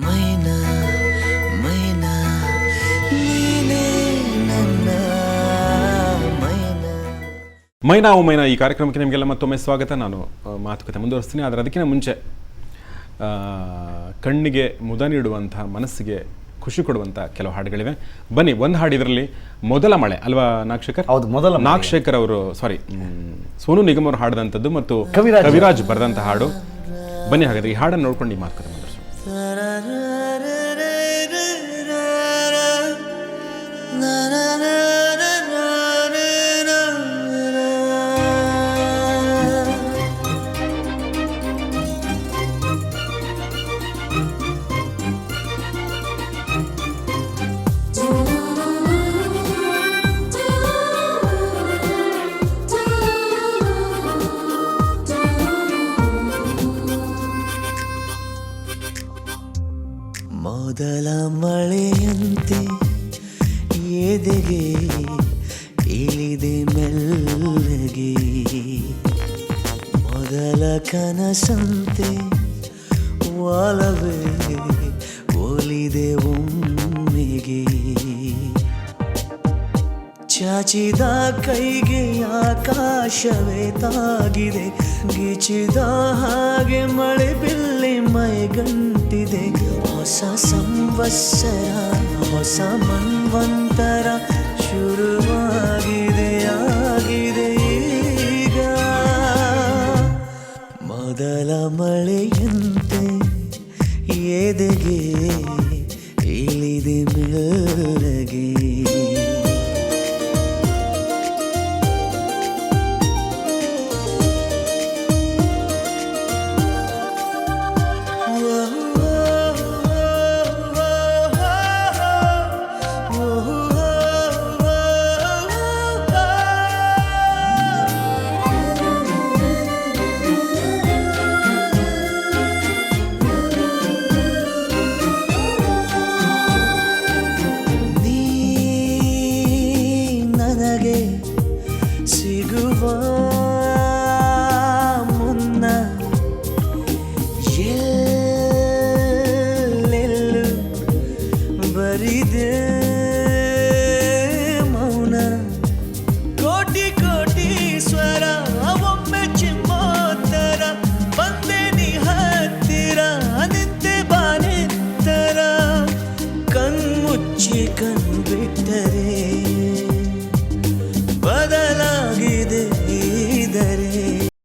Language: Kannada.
ಮೈನಾ ಮೈನಾ ನೀನೇ ನನ್ನ ಮೈನಾ. ಮೈನಾ ಓ ಮೈನಾ ಈ ಕಾರ್ಯಕ್ರಮಕ್ಕೆ ನಿಮಗೆಲ್ಲ ಮತ್ತೊಮ್ಮೆ ಸ್ವಾಗತ. ನಾನು ಮಾತುಕತೆ ಮುಂದುವರಿಸ್ತೀನಿ, ಆದರೆ ಅದಕ್ಕಿಂತ ಮುಂಚೆ ಕಣ್ಣಿಗೆ ಮುದ ನೀಡುವಂತಹ, ಮನಸ್ಸಿಗೆ ಖುಷಿ ಕೊಡುವಂಥ ಕೆಲವು ಹಾಡುಗಳಿವೆ. ಬನ್ನಿ, ಒಂದು ಹಾಡು ಇದರಲ್ಲಿ ಮೊದಲ ಮಳೆ ಅಲ್ವಾ ನಾಗಶೇಖರ್? ಹೌದು, ಮೊದಲ ನಾಗಶೇಖರ್ ಅವರು ಸೋನು ನಿಗಮ್ ಅವರು ಹಾಡಿದಂಥದ್ದು ಮತ್ತು ಕವಿರಾಜ್ ಬರೆದಂಥ ಹಾಡು. ಬನ್ನಿ ಹಾಗಾದ್ರೆ ಈ ಹಾಡನ್ನು ನೋಡ್ಕೊಂಡು ಈ ಮಾತುಕತೆ ಮುಂದುವರಿಸೋಣ. ಮೊದಲ ಮಳೆಯಂತೆ ಎದೆಗೆ ಇಳಿದೆ ಮೆಲ್ಲಗೆ, ಮೊದಲ ಕನಸಂತೆ ಒಲವೇ ಒಲಿದೆ ಒಮ್ಮೆಗೆ, ಚಾಚಿದ ಕೈಗೆ ಆಕಾಶವೇ ತಾಗಿದೆ, ಗಿಚಿದ ಹಾಗೆ ಮಳೆ ಬಿಲ್ಲಿ ಮೈಗಂಟಿದೆ, ಹೊಸ ಸಂವತ್ಸರ ಹೊಸ ಮನ್ವಂತರ ಶುರುವಾಗಿದೆ ಆಗಿದೆ ಈಗ. ಮೊದಲ ಮಳೆಯಂತೆ ಎದೆಗೆ ಇಳಿದೆ ಮೆಲ್ಲಗೆ.